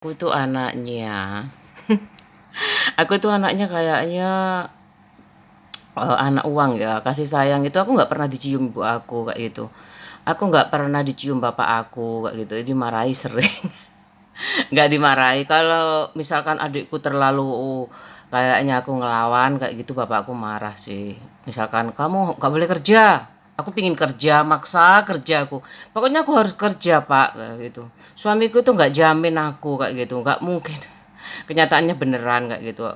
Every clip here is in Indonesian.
Aku tuh anaknya aku tuh anaknya kayaknya, anak uang ya, kasih sayang itu aku nggak pernah dicium ibu aku, kayak gitu. Aku nggak pernah dicium bapak aku, kayak gitu, dimarahi sering. Nggak dimarahi, kalau misalkan adikku terlalu kayaknya aku ngelawan, kayak gitu, bapak aku marah sih. Misalkan, "Kamu nggak boleh kerja." Aku pingin kerja, maksa kerja aku. "Pokoknya aku harus kerja, Pak," kayak gitu. Suamiku tuh nggak jamin aku, kayak gitu, nggak mungkin. Kenyataannya beneran kayak gitu.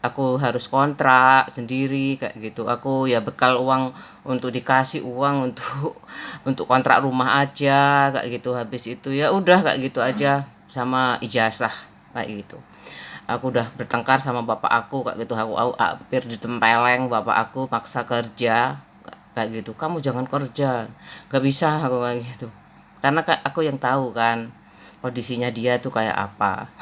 Aku harus kontrak sendiri kayak gitu. Aku ya bekal uang untuk dikasih uang untuk untuk kontrak rumah aja kayak gitu. Habis itu ya udah kayak gitu aja sama ijazah kayak gitu. Aku udah bertengkar sama bapak aku kayak gitu. Aku hampir ditempeleng bapak aku paksa kerja kayak gitu. "Kamu jangan kerja." Gak bisa aku kayak gitu. Karena aku yang tahu kan kondisinya dia tuh kayak apa.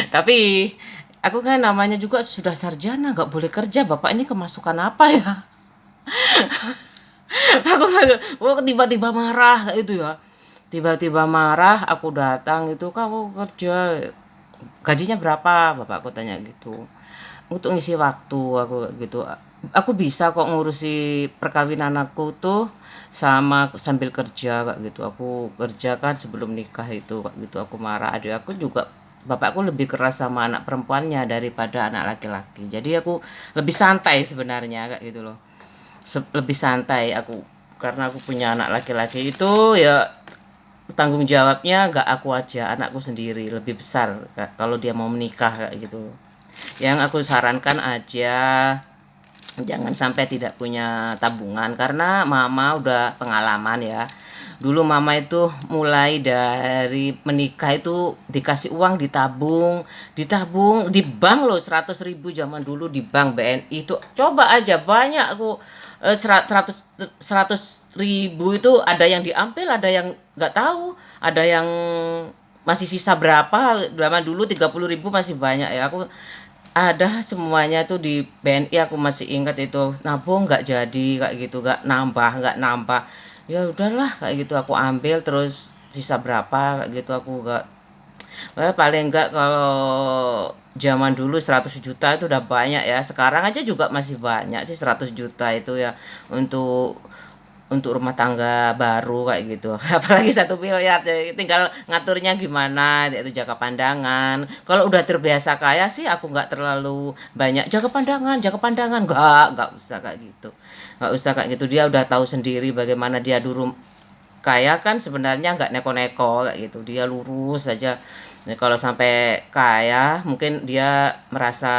Tapi aku kan namanya juga sudah sarjana, nggak boleh kerja. Bapak ini kemasukan apa ya? Aku kan, oh, tiba-tiba marah kayak itu ya. Tiba-tiba marah, aku datang itu, "Kamu kerja, gajinya berapa?" Bapakku tanya gitu. Untuk ngisi waktu aku kayak gitu. Aku bisa kok ngurusi perkawinan aku tuh sama sambil kerja kayak gitu. Aku kerja kan sebelum nikah itu kayak gitu. Aku marah, adik aku juga, bapakku lebih keras sama anak perempuannya daripada anak laki-laki. Jadi aku lebih santai sebenarnya kayak gitu loh. Lebih santai aku karena aku punya anak laki-laki itu ya, tanggung jawabnya nggak aku aja, anakku sendiri lebih besar kalau dia mau menikah kayak gitu. Yang aku sarankan aja, jangan sampai tidak punya tabungan karena mama udah pengalaman ya. Dulu mama itu mulai dari menikah itu dikasih uang ditabung, ditabung di bank loh, 100.000 zaman dulu di bank BNI itu. Coba aja banyak aku, 100.000 itu ada yang diambil, ada yang nggak tahu, ada yang masih sisa berapa. Zaman dulu 30.000 masih banyak ya. Aku ada semuanya tuh di BNI, aku masih ingat itu. Nabung nggak jadi kayak gitu, nggak nambah. Ya udahlah kayak gitu aku ambil, terus sisa berapa kayak gitu aku nggak. Paling enggak kalau zaman dulu 100 juta itu udah banyak ya. Sekarang aja juga masih banyak sih 100 juta itu ya, untuk rumah tangga baru kayak gitu. Apalagi 1 miliar, jadi tinggal ngaturnya gimana, itu jaga pandangan. Kalau udah terbiasa kaya sih aku nggak terlalu banyak jaga pandangan, nggak usah kayak gitu, nggak usah kayak gitu. Dia udah tahu sendiri bagaimana dia dulu kaya kan, sebenarnya nggak neko-neko kayak gitu, dia lurus saja. Nah, kalau sampai kaya mungkin dia merasa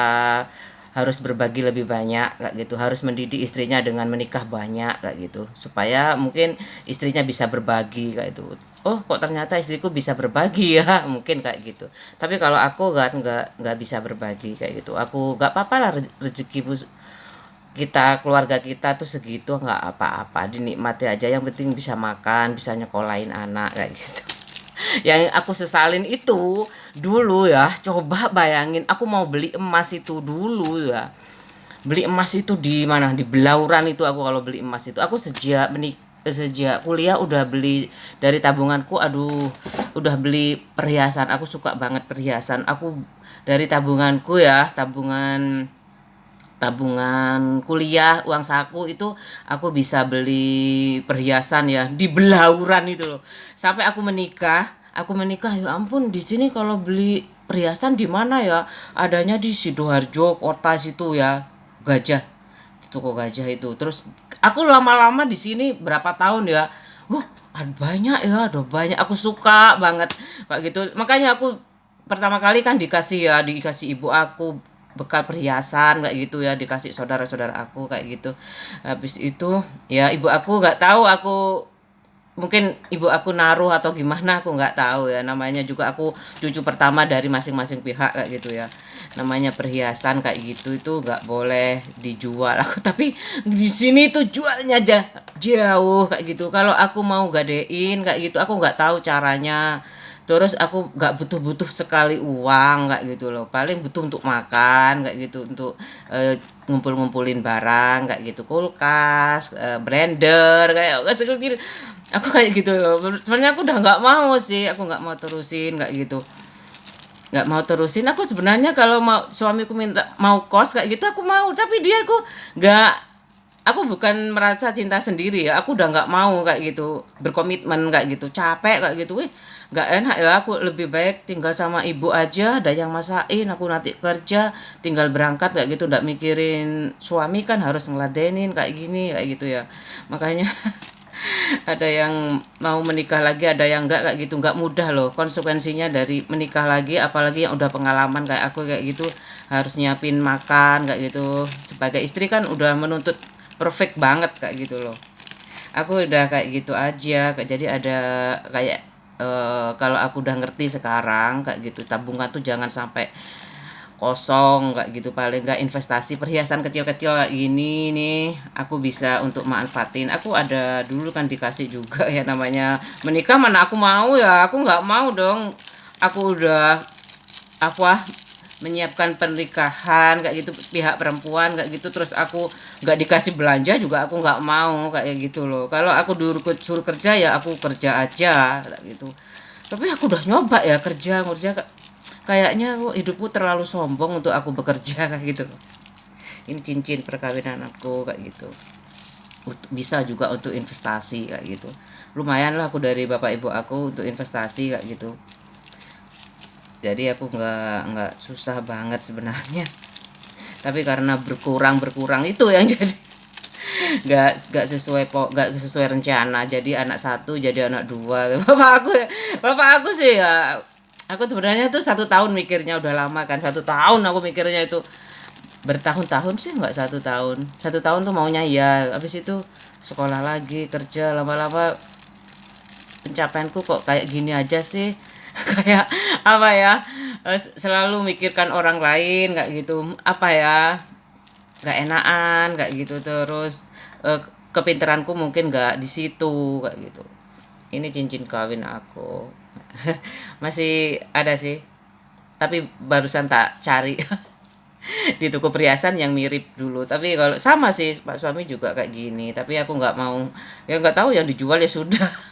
harus berbagi lebih banyak kayak gitu, harus mendidik istrinya dengan menikah banyak kayak gitu, supaya mungkin istrinya bisa berbagi kayak itu. Oh, kok ternyata istriku bisa berbagi ya, mungkin kayak gitu. Tapi kalau aku kan nggak bisa berbagi kayak gitu. Aku nggak apa-apa lah, rezeki kita, keluarga kita tuh segitu nggak apa-apa, dinikmati aja, yang penting bisa makan, bisa nyekolahin anak kayak gitu. Yang aku sesalin itu dulu ya, coba bayangin aku mau beli emas itu dulu ya. Beli emas itu di mana? Di Belauran itu aku kalau beli emas itu. Aku sejak kuliah udah beli dari tabunganku. Aduh, udah beli perhiasan. Aku suka banget perhiasan. Aku dari tabunganku ya, tabungan tabungan kuliah, uang saku itu aku bisa beli perhiasan ya di Belauran itu loh. Sampai aku menikah ya ampun, di sini kalau beli perhiasan di mana ya? Adanya di Sidoarjo, kota situ ya. Gajah. Toko Gajah itu. Terus aku lama-lama di sini berapa tahun ya. Ada banyak ya, ada banyak. Aku suka banget kayak gitu. Makanya aku pertama kali kan dikasih ibu aku bekal perhiasan kayak gitu ya, dikasih saudara-saudara aku kayak gitu. Habis itu ya ibu aku nggak tahu, aku mungkin ibu aku naruh atau gimana, aku nggak tahu ya. Namanya juga aku cucu pertama dari masing-masing pihak kayak gitu ya. Namanya perhiasan kayak gitu itu nggak boleh dijual aku. Tapi di sini tuh jualnya aja jauh kayak gitu. Kalau aku mau gadein kayak gitu aku nggak tahu caranya. Terus aku nggak butuh-butuh sekali uang kayak gitu loh. Paling butuh untuk makan kayak gitu, untuk ngumpul-ngumpulin barang kayak gitu, kulkas, blender kayak seperti aku kayak gitu loh. Sebenarnya aku udah nggak mau sih, aku nggak mau terusin kayak gitu. nggak mau terusin. Aku sebenarnya kalau mau suamiku minta mau kos kayak gitu aku mau, tapi dia aku nggak, aku bukan merasa cinta sendiri ya, aku udah nggak mau kayak gitu berkomitmen kayak gitu, capek kayak gitu, nggak enak ya. Aku lebih baik tinggal sama ibu aja, ada yang masakin, aku nanti kerja tinggal berangkat kayak gitu, nggak mikirin suami kan harus ngeladenin kayak gini kayak gitu ya. Makanya ada yang mau menikah lagi, ada yang enggak kayak gitu. Enggak mudah loh konsekuensinya dari menikah lagi, apalagi yang udah pengalaman kayak aku kayak gitu, harus nyiapin makan kayak gitu. Sebagai istri kan udah menuntut perfect banget kayak gitu loh. Aku udah kayak gitu aja. Jadi ada kayak kalau aku udah ngerti sekarang kayak gitu, tabungan tuh jangan sampai kosong kayak gitu. Paling nggak investasi perhiasan kecil-kecil kayak gini nih aku bisa untuk manfaatin. Aku ada dulu kan dikasih juga ya, namanya menikah mana aku mau ya, aku nggak mau dong. Aku udah apa menyiapkan pernikahan kayak gitu, pihak perempuan kayak gitu, terus aku nggak dikasih belanja juga aku nggak mau kayak gitu loh. Kalau aku dulu suruh kerja ya aku kerja aja kayak gitu. Tapi aku udah nyoba ya kerja kerja, kayaknya kok hidupku terlalu sombong untuk aku bekerja kayak gitu loh. Ini cincin perkawinan aku kayak gitu. Bisa juga untuk investasi kayak gitu. Lumayan lah aku dari bapak ibu aku untuk investasi kayak gitu. Jadi aku nggak susah banget sebenarnya. Tapi karena berkurang itu yang jadi nggak sesuai rencana. Jadi anak satu jadi anak dua. Bapak aku sih ya, aku sebenarnya tuh 1 tahun mikirnya, udah lama kan 1 tahun aku mikirnya itu. Bertahun-tahun sih nggak 1 tahun. 1 tahun tuh maunya ya, habis itu sekolah lagi kerja, lama-lama pencapaianku kok kayak gini aja sih. Kayak apa ya, selalu mikirkan orang lain kayak gitu, apa ya, nggak enakan kayak gitu. Terus kepinteranku mungkin nggak di situ kayak gitu. Ini cincin kawin aku. Masih ada sih, tapi barusan tak cari di toko perhiasan yang mirip dulu. Tapi kalau sama sih pak suami juga kayak gini, tapi aku nggak mau ya, nggak tahu, yang dijual ya sudah.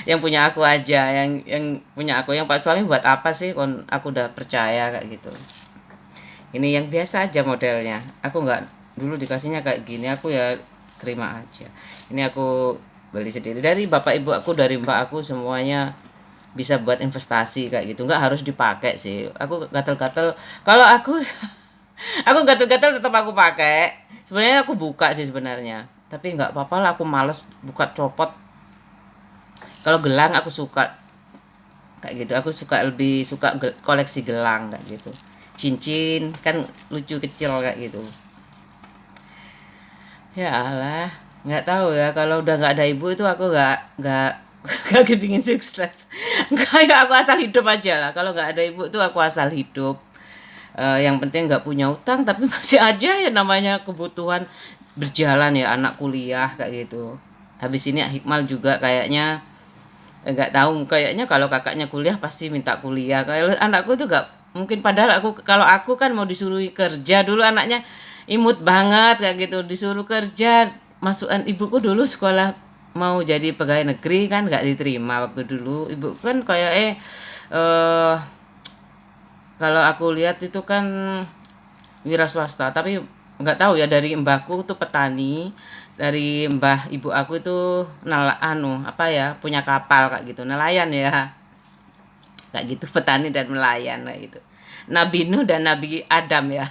Yang punya aku aja, yang punya aku, yang pak suami buat apa sih kon, aku udah percaya kayak gitu. Ini yang biasa aja modelnya, aku nggak, dulu dikasihnya kayak gini aku ya terima aja. Ini aku beli sendiri dari bapak ibu aku, dari mbak aku, semuanya bisa buat investasi kayak gitu, nggak harus dipakai sih. Aku gatel-gatel kalau aku aku gatel-gatel tetap aku pakai. Sebenarnya aku buka sih sebenarnya, tapi nggak apa-apa lah, aku males buka copot. Kalau gelang aku suka kayak gitu, aku suka, lebih suka koleksi gelang kayak gitu. Cincin kan lucu kecil kayak gitu. Ya Allah, nggak tahu ya, kalau udah nggak ada ibu itu aku nggak nggak kepingin sukses. Kayak aku asal hidup aja lah. Kalau nggak ada ibu itu aku asal hidup. Yang penting nggak punya utang, tapi masih aja ya namanya kebutuhan berjalan ya, anak kuliah kayak gitu. Habis ini Hikmal juga kayaknya nggak tahu, kayaknya kalau kakaknya kuliah pasti minta kuliah. Kalau anakku tuh nggak mungkin, padahal kalau aku kan mau disuruh kerja dulu, anaknya imut banget kayak gitu, disuruh kerja. Masukan ibuku dulu sekolah mau jadi pegawai negeri kan nggak diterima waktu dulu. Ibu kan kayak eh kalau aku lihat itu kan wira swasta, tapi nggak tahu ya, dari mbahku tuh petani, dari mbah ibu aku itu apa ya, punya kapal kayak gitu, nelayan ya kayak gitu. Petani dan nelayan kayak gitu, Nabi Nuh dan Nabi Adam ya.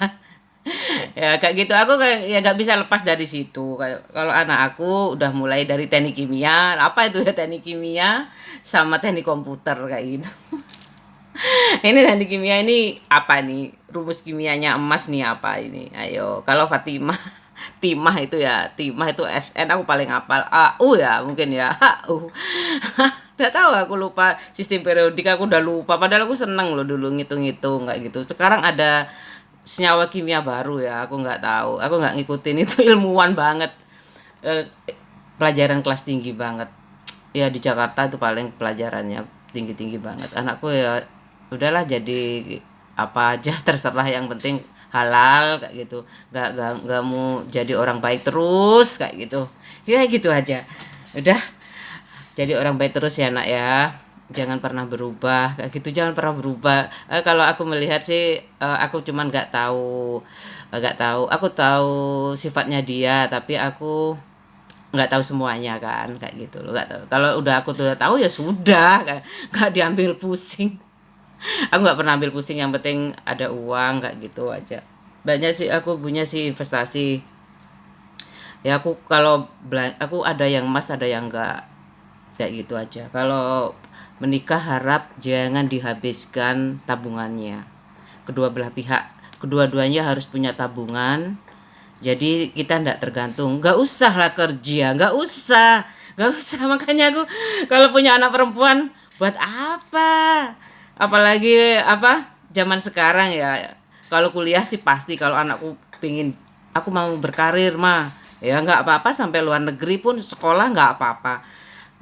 Ya kayak gitu, aku kayak ya nggak bisa lepas dari situ. Kalau anak aku udah mulai dari teknik kimia, apa itu ya, teknik kimia sama teknik komputer kayak gitu. Ini teknik kimia ini apa nih? Rumus kimianya emas nih apa ini? Ayo, kalau Fatimah, Timah itu ya, Timah itu SN aku paling hafal. AU ya mungkin ya, AU. Udah tahu, aku lupa sistem periodik, aku udah lupa. Padahal aku seneng loh dulu ngitung-ngitung kayak gitu. Sekarang ada senyawa kimia baru ya, aku nggak tahu. Aku nggak ngikutin itu, ilmuwan banget. Eh, Pelajaran kelas tinggi banget. Ya di Jakarta itu paling pelajarannya tinggi-tinggi banget. Anakku ya udahlah jadi apa aja terserah, yang penting halal kayak gitu. Nggak mau jadi orang baik terus kayak gitu. Ya gitu aja. Udah jadi orang baik terus ya nak ya. jangan pernah berubah kayak gitu, jangan pernah berubah. Kalau aku melihat sih, aku cuman nggak tahu, aku tahu sifatnya dia, tapi aku nggak tahu semuanya kan, kayak gitu loh, nggak tahu. Kalau udah aku tuh tahu ya sudah, nggak diambil pusing. Aku nggak pernah ambil pusing, yang penting ada uang kayak gitu aja. Banyak sih aku punya sih investasi. Ya aku kalau aku ada yang emas, ada yang enggak, kayak gitu aja. Kalau menikah harap jangan dihabiskan tabungannya. Kedua belah pihak, kedua-duanya harus punya tabungan. Jadi kita ndak tergantung, nggak usah lah kerja, nggak usah. Makanya aku kalau punya anak perempuan, buat apa? Apalagi zaman sekarang ya. Kalau kuliah sih pasti, kalau anakku pingin, aku mau berkarir mah, ya nggak apa-apa, sampai luar negeri pun sekolah nggak apa-apa.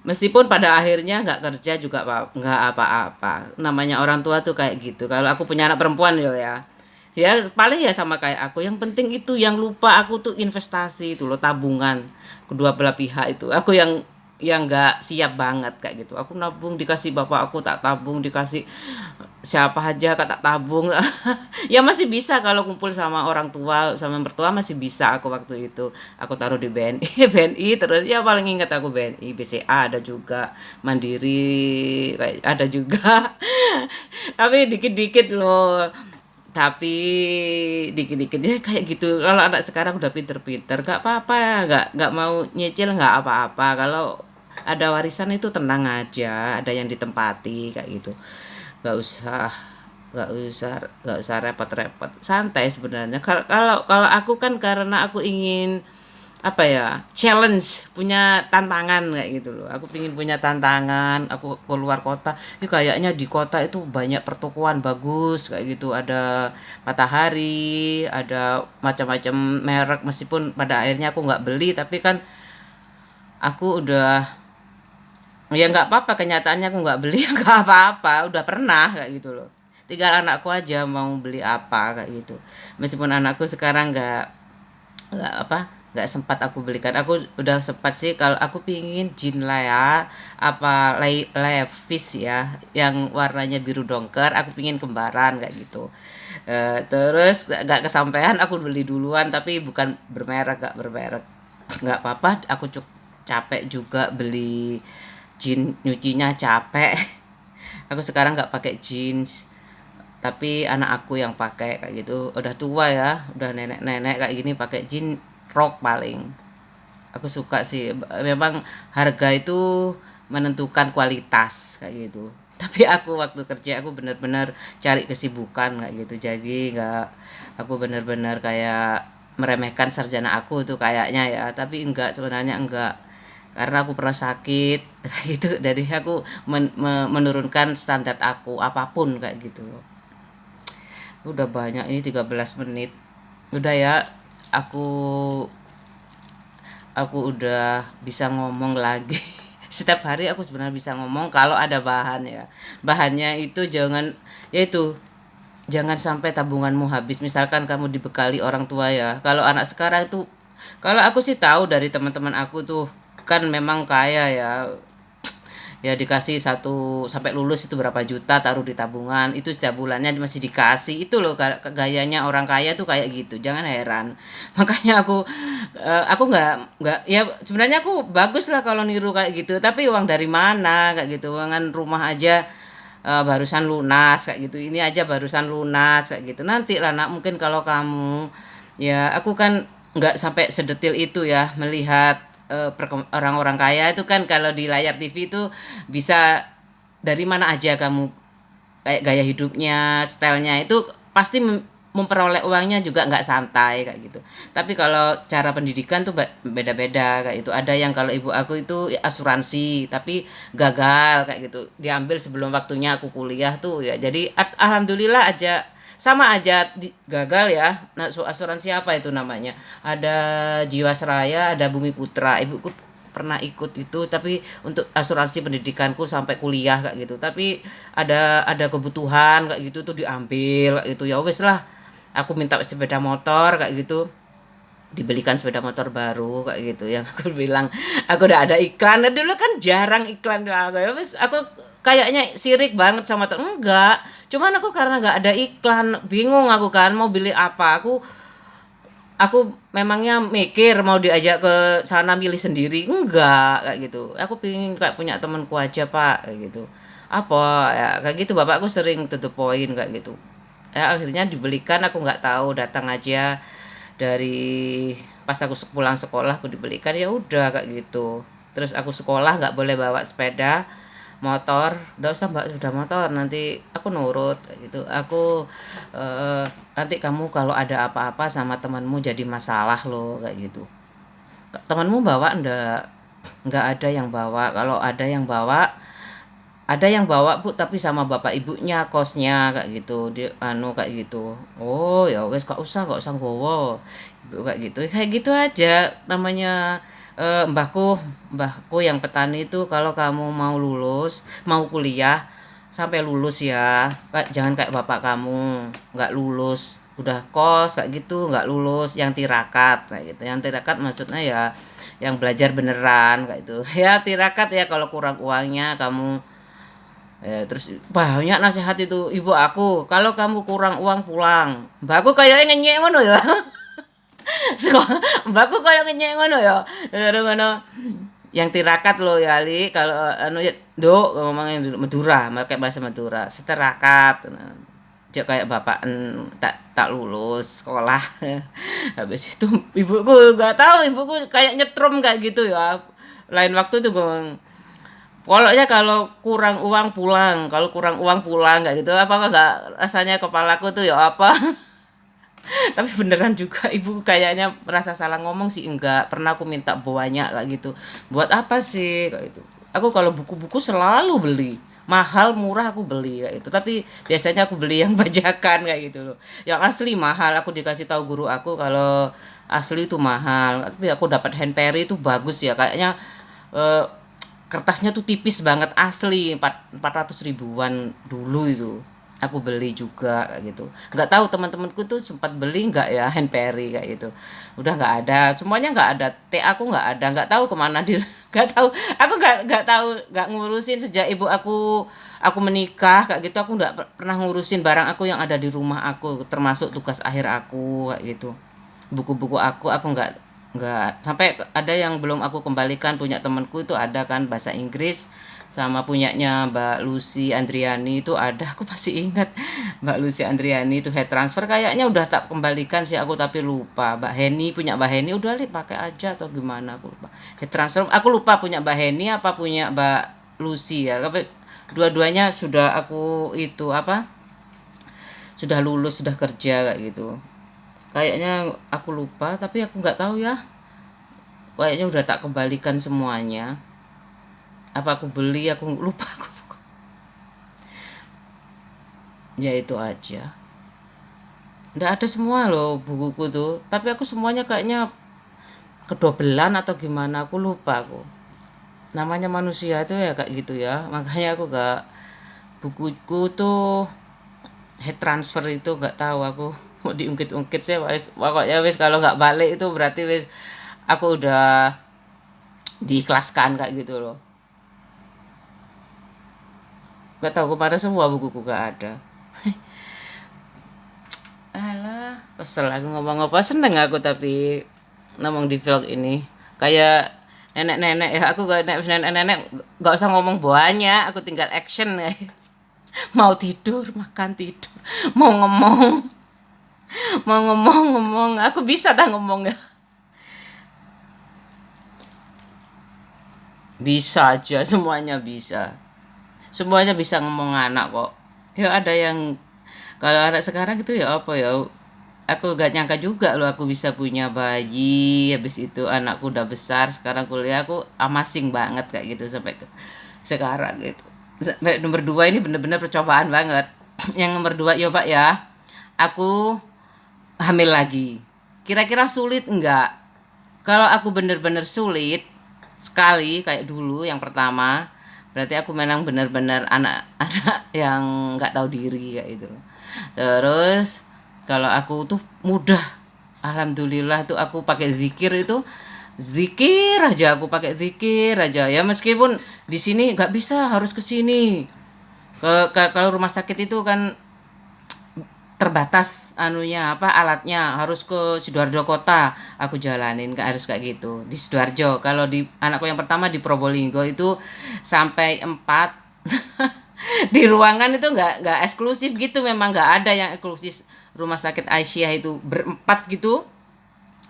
Meskipun pada akhirnya nggak kerja juga nggak apa-apa. Namanya orang tua tuh kayak gitu. Kalau aku punya anak perempuan ya, ya paling ya sama kayak aku. Yang penting itu, yang lupa aku tuh investasi itu loh, tabungan kedua belah pihak itu. Aku yang nggak siap banget kayak gitu. Aku nabung dikasih bapak aku, tak tabung dikasih siapa aja kak, tak tabung. Ya masih bisa kalau kumpul sama orang tua, sama mertua masih bisa aku waktu itu. Aku taruh di BNI, BNI terus ya, paling ingat aku BNI, BCA ada juga, Mandiri kayak ada juga. Tapi dikit-dikit loh. Tapi dikit-dikit ya kayak gitu. Kalau anak sekarang udah pinter-pinter, gak apa-apa, nggak mau nyicil nggak apa-apa. Kalau ada warisan itu tenang aja, ada yang ditempati kayak gitu. Nggak usah nggak usah repot-repot, santai sebenarnya. Kalau aku kan karena aku ingin apa ya, challenge, punya tantangan kayak gitu loh. Aku pingin punya tantangan, aku keluar kota. Ini kayaknya di kota itu banyak pertokoan bagus kayak gitu, ada Matahari, ada macam-macam merek. Meskipun pada akhirnya aku nggak beli, tapi kan aku udah, ya nggak apa-apa, kenyataannya aku nggak beli. Nggak apa-apa, udah pernah kayak gitu loh. Tinggal anakku aja mau beli apa kayak gitu. Meskipun anakku sekarang nggak sempat aku belikan. Aku udah sempat sih, kalau aku pingin jean lah ya, Levi's ya, yang warnanya biru dongker. Aku pingin kembaran kayak gitu. Terus nggak kesampaian, aku beli duluan, tapi bukan bermerek, nggak bermerek. Nggak apa-apa, aku capek juga beli jeans, nyucinya capek. Aku sekarang nggak pakai jeans, tapi anak aku yang pakai kayak gitu. Udah tua ya, udah nenek-nenek kayak gini, pakai jeans rok paling. Aku suka sih, memang harga itu menentukan kualitas kayak gitu. Tapi aku waktu kerja, aku bener-bener cari kesibukan kayak gitu. Jadi nggak, aku bener-bener kayak meremehkan sarjana aku tuh kayaknya ya, tapi enggak, sebenarnya enggak. Karena aku pernah sakit gitu, jadi aku menurunkan standar aku apapun kayak gitu loh. Udah banyak ini, 13 menit. Udah ya, aku aku udah bisa ngomong lagi. Setiap hari aku sebenarnya bisa ngomong kalau ada bahan ya. Bahannya itu jangan, yaitu jangan sampai tabunganmu habis. Misalkan kamu dibekali orang tua ya. Kalau anak sekarang itu, kalau aku sih tahu dari teman-teman aku tuh, kan memang kaya ya. Ya dikasih satu sampai lulus itu berapa juta taruh di tabungan, itu setiap bulannya masih dikasih. Itu loh gayanya orang kaya tuh kayak gitu, jangan heran. Makanya aku nggak ya, sebenarnya aku bagus lah kalau niru kayak gitu, tapi uang dari mana kayak gitu. Uangan rumah aja barusan lunas kayak gitu, ini aja barusan lunas kayak gitu. Nanti lah nak, mungkin kalau kamu, ya aku kan nggak sampai sedetil itu ya melihat orang-orang kaya itu kan. Kalau di layar TV itu bisa dari mana aja kamu, kayak gaya hidupnya, stylenya itu pasti memperoleh uangnya juga nggak santai kayak gitu. Tapi kalau cara pendidikan tuh beda-beda kayak itu. Ada yang, kalau ibu aku itu asuransi tapi gagal kayak gitu, diambil sebelum waktunya aku kuliah tuh ya. Jadi alhamdulillah aja, sama aja gagal ya. Nah, asuransi apa itu namanya, ada Jiwasraya, ada Bumi Putra. Ibuku pernah ikut itu, tapi untuk asuransi pendidikanku sampai kuliah kayak gitu. Tapi ada kebutuhan kayak gitu tuh diambil kayak gitu. Ya wes lah, aku minta sepeda motor kayak gitu, dibelikan sepeda motor baru kayak gitu. Yang aku bilang, aku udah ada iklan. Nah, dulu kan jarang iklan. Ya wes, aku kayaknya sirik banget sama enggak. Cuman aku karena nggak ada iklan, bingung aku kan mau beli apa. Aku memangnya mikir mau diajak ke sana milih sendiri, enggak kayak gitu. Aku pingin kayak punya temanku aja Pak kayak gitu. Apa ya kayak gitu bapakku sering to the point kayak gitu. Ya akhirnya dibelikan aku nggak tahu datang aja dari pas aku pulang sekolah aku dibelikan ya udah kayak gitu. Terus aku sekolah nggak boleh bawa sepeda motor, nggak usah mbak sepeda motor nanti aku nurut kayak gitu. Nanti kamu kalau ada apa-apa sama temanmu jadi masalah loh kayak gitu. Temanmu bawa nggak ada yang bawa, kalau ada yang bawa bu tapi sama bapak ibunya kosnya kayak gitu dia kayak gitu. Oh ya wes gak usah gowo ibu kayak gitu aja namanya. Mbahku yang petani itu kalau kamu mau kuliah sampai lulus ya jangan kayak bapak kamu nggak lulus udah kos kayak gitu nggak lulus yang tirakat kayak gitu. Yang tirakat maksudnya ya yang belajar beneran kayak itu ya tirakat ya kalau kurang uangnya kamu. Terus banyak nasihat itu ibu aku, kalau kamu kurang uang pulang. Mbakku kayaknya ngenyek ngono ya. Mbakku kayak ngenyek ngono ya. Terus ngono. Yang tirakat loh ya Ali, kalau anu ya Nduk ngomongin Madura, pakai bahasa Madura. Seterakat. Jok kayak bapak tak tak lulus sekolah. Habis itu ibuku nggak tahu, ibuku kayak nyetrum kayak gitu ya. Lain waktu tuh gue pokoknya kalau kurang uang pulang, kalau kurang uang pulang kayak gitu. Apa enggak rasanya kepalaku tuh ya apa. Tapi beneran juga ibu kayaknya merasa salah ngomong sih enggak. Pernah aku minta banyak kayak gitu. Buat apa sih kayak gitu. Aku kalau buku-buku selalu beli. Mahal murah aku beli kayak gitu. Tapi biasanya aku beli yang bajakan kayak gitu loh. Yang asli mahal aku dikasih tahu guru aku kalau asli itu mahal. Tapi aku dapat handperry itu bagus ya. Kayaknya eh, kertasnya tuh tipis banget asli 400 ribuan dulu itu aku beli juga kayak gitu. Nggak tahu teman-temanku tuh sempat beli nggak ya handperry kayak gitu. Udah nggak ada semuanya, nggak ada teh aku nggak ada, nggak tahu kemana dia. Nggak tahu aku nggak tahu, nggak ngurusin sejak ibu aku menikah kayak gitu. Aku nggak pernah ngurusin barang aku yang ada di rumah aku termasuk tugas akhir aku kayak gitu. Buku-buku aku nggak sampai ada yang belum aku kembalikan. Punya temanku itu ada kan bahasa Inggris sama punyanya Mbak Lucy Andriani itu ada. Aku masih ingat Mbak Lucy Andriani itu head transfer kayaknya udah tak kembalikan sih aku tapi lupa. Mbak Heni udah pakai aja atau gimana aku lupa. Head transfer aku lupa punya Mbak Heni apa punya Mbak Lucy ya. Tapi dua-duanya sudah aku itu apa sudah lulus sudah kerja kayak gitu. Kayaknya aku lupa tapi aku nggak tahu ya. Kayaknya udah tak kembalikan semuanya. Apa aku beli aku lupa aku. Ya itu aja. Nggak ada semua loh bukuku tuh. Tapi aku semuanya kayaknya kedobelan atau gimana aku lupa aku. Namanya manusia itu ya kayak gitu ya. Makanya aku gak bukuku tuh head transfer itu nggak tahu aku mau diungkit-ungkit sih wis pokoknya wis kalau nggak balik itu berarti wis aku udah diikhlaskan kayak gitu loh. Nggak tahu kemana semua bukuku gak ada. Alah kesel aku ngomong apa seneng aku tapi ngomong di vlog ini kayak nenek-nenek ya. Aku gak nenek-nenek nggak usah ngomong banyak aku tinggal action ya. Mau tidur makan tidur mau ngomong ngomong aku bisa tak ngomong ya. Bisa aja semuanya bisa ngomong anak kok ya. Ada yang kalau anak sekarang itu ya apa ya, aku gak nyangka juga loh aku bisa punya bayi habis itu anakku udah besar sekarang kuliah. Aku amasing banget kayak gitu sampai sekarang gitu. Sampai nomor dua ini bener-bener percobaan banget. Yang nomor dua ya pak ya, aku hamil lagi. Kira-kira sulit enggak? Kalau aku bener-bener sulit sekali kayak dulu yang pertama, berarti aku memang bener-bener anak-anak yang nggak tahu diri kayak itu. Terus kalau aku tuh mudah, alhamdulillah tuh aku pakai zikir itu zikir aja, aku pakai zikir aja ya, meskipun di sini nggak bisa, harus ke sini. Kalau rumah sakit itu kan terbatas anunya apa alatnya, harus ke Sidoarjo kota aku jalanin, harus kayak gitu di Sidoarjo. Kalau di anakku yang pertama di Probolinggo itu sampai 4 di ruangan itu nggak eksklusif gitu, memang nggak ada yang eksklusif. Rumah sakit Aisyah itu berempat gitu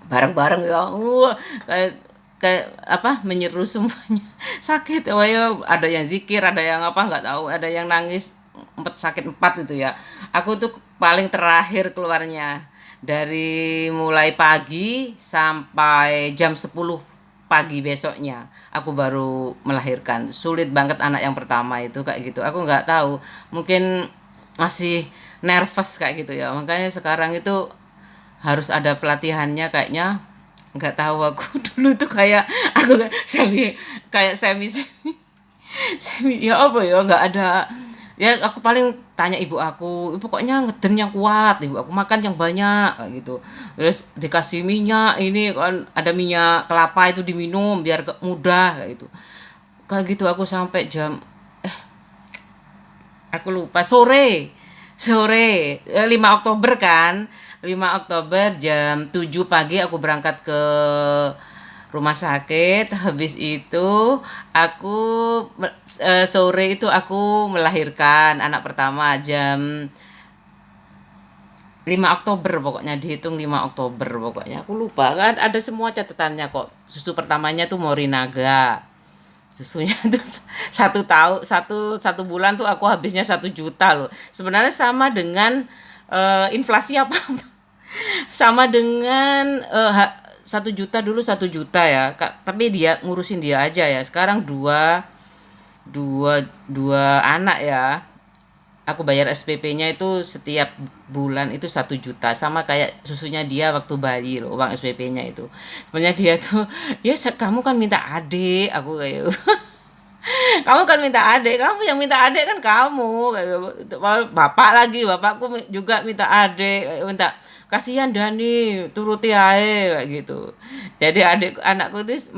bareng-bareng ya, kayak kayak apa menyeru semuanya sakit. Oh ya, ada yang zikir, ada yang apa nggak tahu, ada yang nangis, empat sakit empat itu ya. Aku tuh paling terakhir keluarnya, dari mulai pagi sampai jam 10 pagi besoknya aku baru melahirkan. Sulit banget anak yang pertama itu kayak gitu, aku nggak tahu, mungkin masih nervous kayak gitu ya, makanya sekarang itu harus ada pelatihannya kayaknya. Nggak tahu aku dulu tuh kayak aku semi semi ya apa ya, nggak ada ya. Aku paling tanya ibu aku, ibu pokoknya ngeden yang kuat, ibu aku makan yang banyak kayak gitu, terus dikasih minyak, ini kan ada minyak kelapa itu diminum biar mudah kayak gitu aku sampai jam, aku lupa, sore sore 5 Oktober kan, 5 Oktober jam 7 pagi aku berangkat ke rumah sakit. Habis itu aku sore itu aku melahirkan anak pertama jam 5 Oktober, pokoknya dihitung 5 Oktober, pokoknya aku lupa kan, ada semua catatannya kok. Susu pertamanya tuh Morinaga, susunya tuh 1 tahun, satu bulan tuh aku habisnya 1 juta loh. Sebenarnya sama dengan inflasi apa sama dengan 1 juta dulu, 1 juta ya Kak, tapi dia ngurusin dia aja ya. Sekarang dua dua dua anak ya, aku bayar SPP-nya itu setiap bulan itu 1 juta, sama kayak susunya dia waktu bayi loh, uang SPP-nya itu. Sebenarnya dia tuh ya, kamu kan minta adik, aku kayak kamu kan minta adik, kamu yang minta adik kan kamu, kayak gitu. Bapak lagi, bapakku juga minta adik, minta kasihan Dani turuti ae kayak gitu. Jadi anakku itu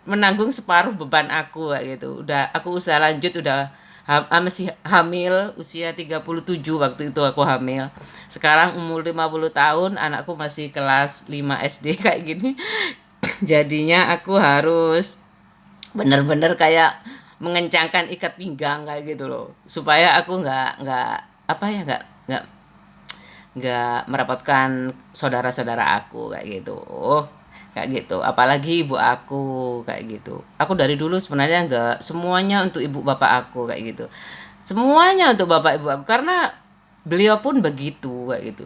menanggung separuh beban aku kayak gitu. Udah aku usaha lanjut, udah masih hamil usia 37 waktu itu aku hamil. Sekarang umur 50 tahun, anakku masih kelas 5 SD kayak gini. Jadinya aku harus bener-bener kayak mengencangkan ikat pinggang kayak gitu loh, supaya aku nggak apa ya, nggak merepotkan saudara-saudara aku kayak gitu. Oh, kayak gitu. Apalagi ibu aku kayak gitu. Aku dari dulu sebenarnya nggak semuanya untuk ibu bapak aku kayak gitu. Semuanya untuk bapak ibu aku, karena beliau pun begitu kayak gitu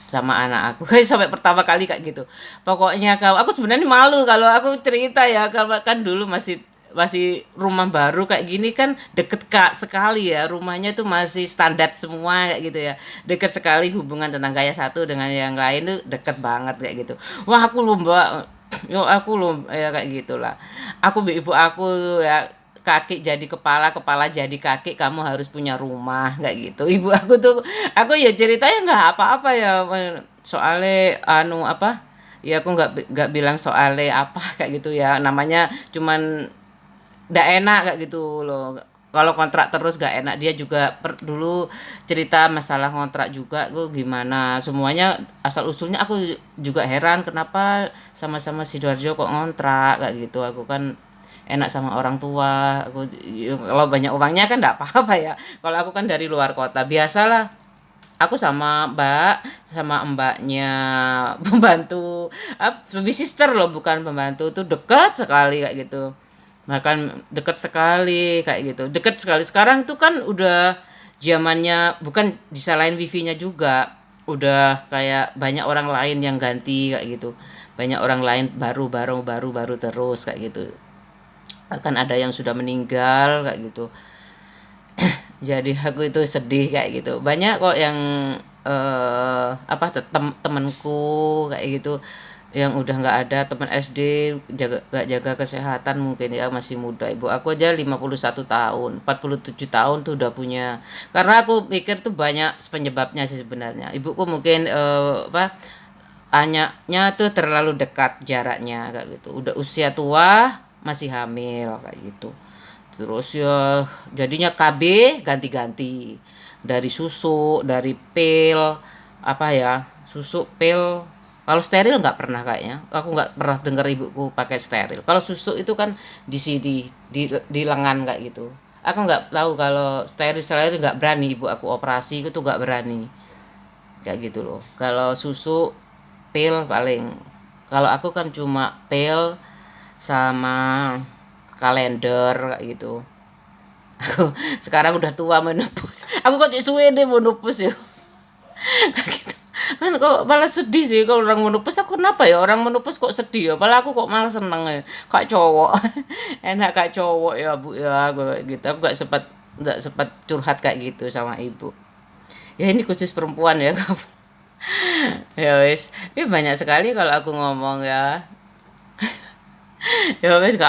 sama anak aku. Kayak sampai pertama kali kayak gitu. Pokoknya aku sebenarnya malu kalau aku cerita ya, karena kan dulu masih masih rumah baru kayak gini kan, deket kak sekali ya, rumahnya tuh masih standar semua kayak gitu ya, deket sekali, hubungan tetangga ya satu dengan yang lain tuh deket banget kayak gitu. Wah aku lomba, yo aku lomba ya kayak gitulah. Aku ibu aku ya, kaki jadi kepala, kepala jadi kaki, kamu harus punya rumah kayak gitu. Ibu aku tuh, aku ya ceritanya nggak apa-apa ya, soalnya anu apa ya, aku nggak bilang soalnya apa kayak gitu ya, namanya cuman nggak enak kayak gitu loh. Kalau kontrak terus gak enak. Dia juga dulu cerita masalah kontrak juga tuh gimana, semuanya asal usulnya. Aku juga heran kenapa sama-sama Sidoarjo kok ngontrak kayak gitu. Aku kan enak sama orang tua aku, kalau banyak uangnya kan enggak apa-apa ya. Kalau aku kan dari luar kota, biasalah aku sama mbaknya pembantu, baby sister loh, bukan pembantu, tuh dekat sekali kayak gitu. Bahkan dekat sekali kayak gitu, dekat sekali. Sekarang tuh kan udah zamannya, bukan disalahin wifi-nya juga, udah kayak banyak orang lain yang ganti kayak gitu, banyak orang lain baru terus kayak gitu. Akan ada yang sudah meninggal kayak gitu. Jadi aku itu sedih kayak gitu. Banyak kok yang apa temenku kayak gitu yang udah nggak ada, teman SD, jaga nggak jaga kesehatan mungkin ya, masih muda. Ibu aku aja 51 tahun, 47 tahun tuh udah punya. Karena aku pikir tuh banyak penyebabnya sih sebenarnya. Ibuku mungkin apa anaknya tuh terlalu dekat jaraknya kayak gitu. Udah usia tua masih hamil kayak gitu. Terus ya jadinya KB ganti-ganti. Dari susu, dari pil, apa ya, susu, pil. Kalau steril nggak pernah kayaknya. Aku nggak pernah dengar ibuku pakai steril. Kalau susu itu kan di sini, di lengan kayak gitu. Aku nggak tahu kalau steril steril nggak berani ibu aku operasi itu nggak berani kayak gitu loh. Kalau susu pil paling. Kalau aku kan cuma pil sama kalender kayak gitu. Aku sekarang udah tua menopause. Aku kok suwe deh menopause ya. Gitu. Kan kok malah sedih sih kalau orang menopause. Aku kenapa ya orang menopause kok sedih ya? Malah aku kok malah seneng ya. Kak cowok. Enak kak cowok ya Bu ya. Aku gitu. Aku gak sempat curhat kayak gitu sama ibu. Ya ini khusus perempuan ya. Ya wis. Ini banyak sekali kalau aku ngomong ya. Ya wis